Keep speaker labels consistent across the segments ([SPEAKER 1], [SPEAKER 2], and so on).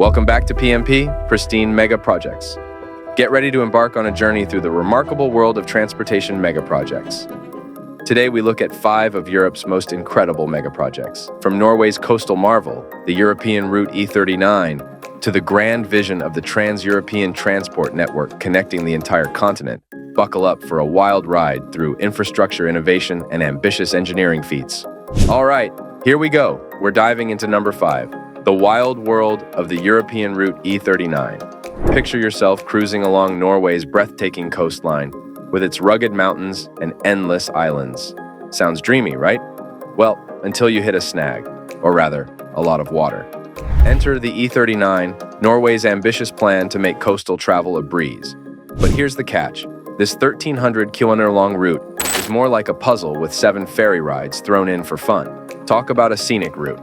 [SPEAKER 1] Welcome back to PMP, Pristine Mega Projects. Get ready to embark on a journey through the remarkable world of transportation mega projects. Today we look at 5 of Europe's most incredible mega projects, from Norway's coastal marvel, the European Route E39, to the grand vision of the Trans-European Transport Network connecting the entire continent. Buckle up for a wild ride through infrastructure innovation and ambitious engineering feats. All right, here we go. We're diving into number 5. The wild world of the European Route E39. Picture yourself cruising along Norway's breathtaking coastline, with its rugged mountains and endless islands. Sounds dreamy, right? Well, until you hit a snag, or rather, a lot of water. Enter the E39, Norway's ambitious plan to make coastal travel a breeze. But here's the catch. This 1,300-kilometer-long route is more like a puzzle with 7 ferry rides thrown in for fun. Talk about a scenic route.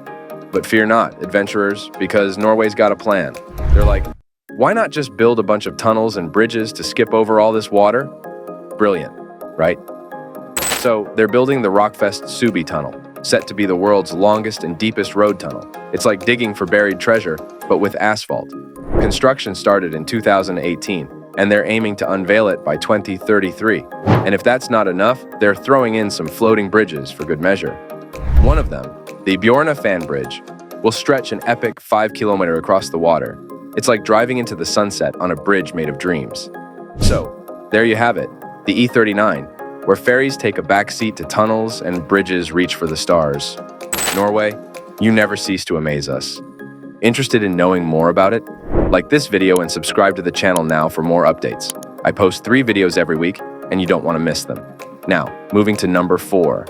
[SPEAKER 1] But fear not, adventurers, because Norway's got a plan. They're like, why not just build a bunch of tunnels and bridges to skip over all this water? Brilliant, right? So they're building the Rockfest Subi Tunnel, set to be the world's longest and deepest road tunnel. It's like digging for buried treasure, but with asphalt. Construction started in 2018, and they're aiming to unveil it by 2033. And if that's not enough, they're throwing in some floating bridges for good measure. One of them, the Bjorna Fan Bridge, will stretch an epic 5-kilometer across the water. It's like driving into the sunset on a bridge made of dreams. So, there you have it, the E39, where ferries take a backseat to tunnels and bridges reach for the stars. Norway, you never cease to amaze us. Interested in knowing more about it? Like this video and subscribe to the channel now for more updates. I post 3 videos every week, and you don't want to miss them. Now, moving to number 4.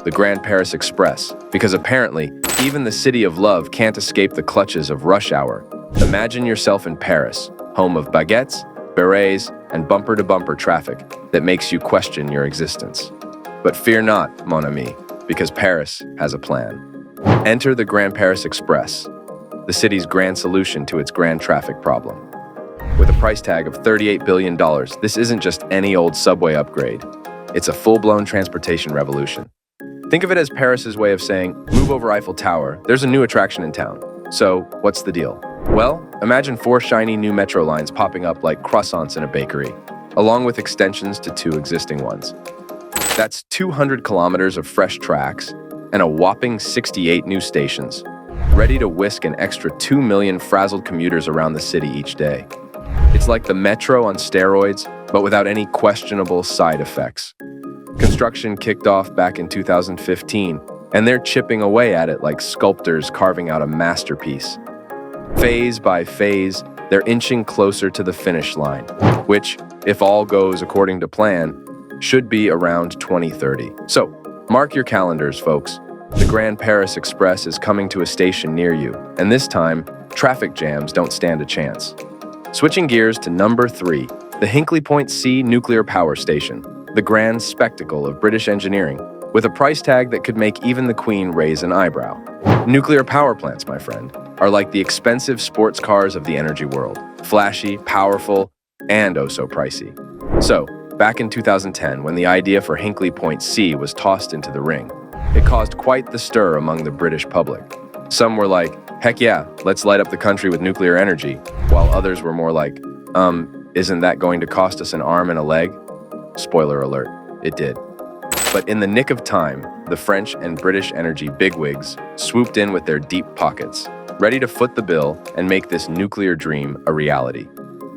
[SPEAKER 1] The Grand Paris Express, because apparently, even the city of love can't escape the clutches of rush hour. Imagine yourself in Paris, home of baguettes, berets, and bumper-to-bumper traffic that makes you question your existence. But fear not, mon ami, because Paris has a plan. Enter the Grand Paris Express, the city's grand solution to its grand traffic problem. With a price tag of $38 billion, this isn't just any old subway upgrade. It's a full-blown transportation revolution. Think of it as Paris's way of saying, move over Eiffel Tower, there's a new attraction in town. So, what's the deal? Well, imagine 4 shiny new metro lines popping up like croissants in a bakery, along with extensions to 2 existing ones. That's 200 kilometers of fresh tracks and a whopping 68 new stations, ready to whisk an extra 2 million frazzled commuters around the city each day. It's like the metro on steroids, but without any questionable side effects. Construction kicked off back in 2015, and they're chipping away at it like sculptors carving out a masterpiece. Phase by phase, they're inching closer to the finish line, which, if all goes according to plan, should be around 2030. So, mark your calendars, folks. The Grand Paris Express is coming to a station near you, and this time, traffic jams don't stand a chance. Switching gears to number 3, the Hinkley Point C nuclear power station, the grand spectacle of British engineering, with a price tag that could make even the Queen raise an eyebrow. Nuclear power plants, my friend, are like the expensive sports cars of the energy world, flashy, powerful, and oh so pricey. So, back in 2010, when the idea for Hinkley Point C was tossed into the ring, it caused quite the stir among the British public. Some were like, heck yeah, let's light up the country with nuclear energy, while others were more like, isn't that going to cost us an arm and a leg? Spoiler alert, it did. But in the nick of time, the French and British energy bigwigs swooped in with their deep pockets, ready to foot the bill and make this nuclear dream a reality.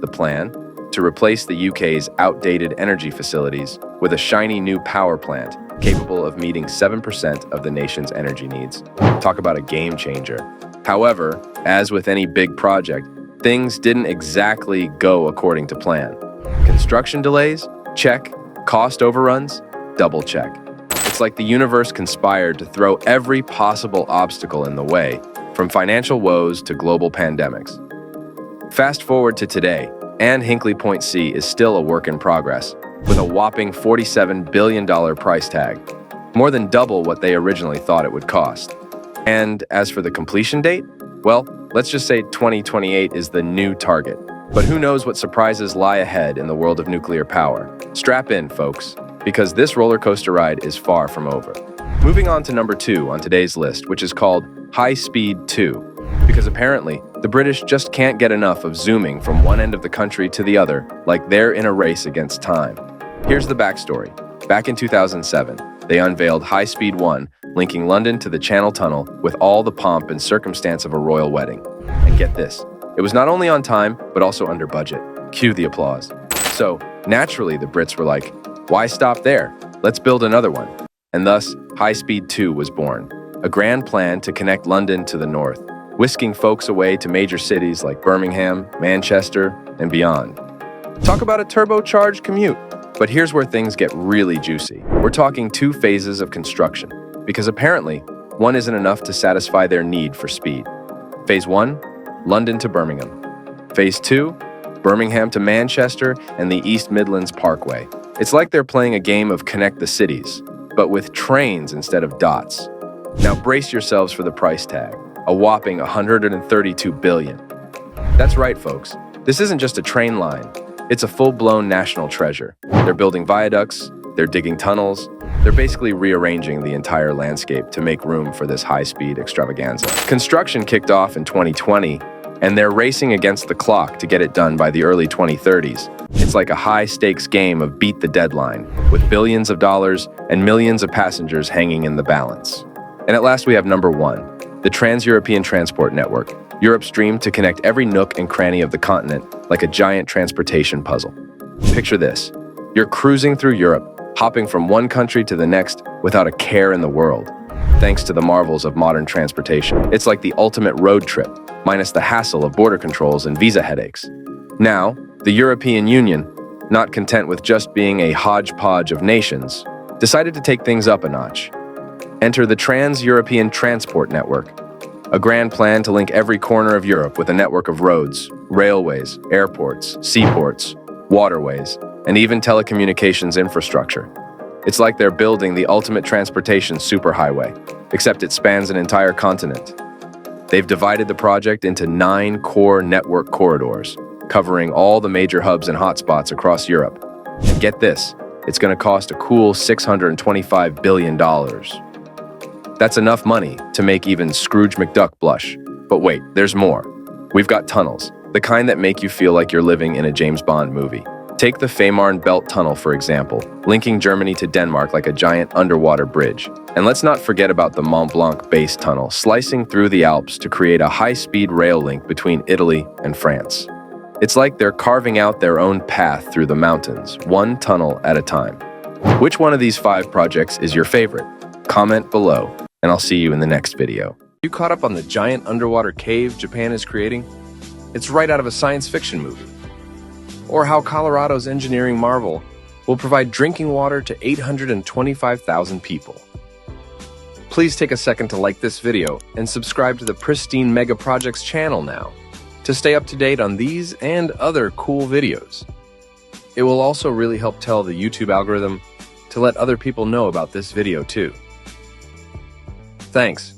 [SPEAKER 1] The plan? To replace the UK's outdated energy facilities with a shiny new power plant capable of meeting 7% of the nation's energy needs. Talk about a game changer. However, as with any big project, things didn't exactly go according to plan. Construction delays? Check. Cost overruns? Double check. It's like the universe conspired to throw every possible obstacle in the way, from financial woes to global pandemics. Fast forward to today, and Hinkley Point C is still a work in progress, with a whopping $47 billion price tag, more than double what they originally thought it would cost. And as for the completion date? Well, let's just say 2028 is the new target. But who knows what surprises lie ahead in the world of nuclear power. Strap in, folks, because this roller coaster ride is far from over. Moving on to number 2 on today's list, which is called High Speed 2. Because apparently, the British just can't get enough of zooming from one end of the country to the other, like they're in a race against time. Here's the backstory. Back in 2007, they unveiled High Speed 1, linking London to the Channel Tunnel with all the pomp and circumstance of a royal wedding. And get this, it was not only on time, but also under budget. Cue the applause. So, naturally, the Brits were like, why stop there? Let's build another one. And thus, High Speed 2 was born, a grand plan to connect London to the north, whisking folks away to major cities like Birmingham, Manchester, and beyond. Talk about a turbocharged commute. But here's where things get really juicy. We're talking 2 phases of construction, because apparently, one isn't enough to satisfy their need for speed. Phase 1, London to Birmingham. Phase 2, Birmingham to Manchester and the East Midlands Parkway. It's like they're playing a game of Connect the Cities, but with trains instead of dots. Now brace yourselves for the price tag, a whopping $132 billion. That's right, folks. This isn't just a train line. It's a full-blown national treasure. They're building viaducts, they're digging tunnels, they're basically rearranging the entire landscape to make room for this high-speed extravaganza. Construction kicked off in 2020, and they're racing against the clock to get it done by the early 2030s. It's like a high-stakes game of beat the deadline, with billions of dollars and millions of passengers hanging in the balance. And at last we have number 1, the Trans-European Transport Network, Europe's dream to connect every nook and cranny of the continent like a giant transportation puzzle. Picture this. You're cruising through Europe, hopping from one country to the next without a care in the world, thanks to the marvels of modern transportation. It's like the ultimate road trip, minus the hassle of border controls and visa headaches. Now, the European Union, not content with just being a hodgepodge of nations, decided to take things up a notch. Enter the Trans-European Transport Network, a grand plan to link every corner of Europe with a network of roads, railways, airports, seaports, waterways, and even telecommunications infrastructure. It's like they're building the ultimate transportation superhighway, except it spans an entire continent. They've divided the project into 9 core network corridors, covering all the major hubs and hotspots across Europe. And get this, it's going to cost a cool $625 billion. That's enough money to make even Scrooge McDuck blush. But wait, there's more. We've got tunnels, the kind that make you feel like you're living in a James Bond movie. Take the Fehmarn Belt Tunnel, for example, linking Germany to Denmark like a giant underwater bridge. And let's not forget about the Mont Blanc Base Tunnel, slicing through the Alps to create a high-speed rail link between Italy and France. It's like they're carving out their own path through the mountains, one tunnel at a time. Which one of these 5 projects is your favorite? Comment below, and I'll see you in the next video. You caught up on the giant underwater cave Japan is creating? It's right out of a science fiction movie. Or how Colorado's engineering marvel will provide drinking water to 825,000 people. Please take a second to like this video and subscribe to the Pristine Mega Projects channel now to stay up to date on these and other cool videos. It will also really help tell the YouTube algorithm to let other people know about this video too. Thanks.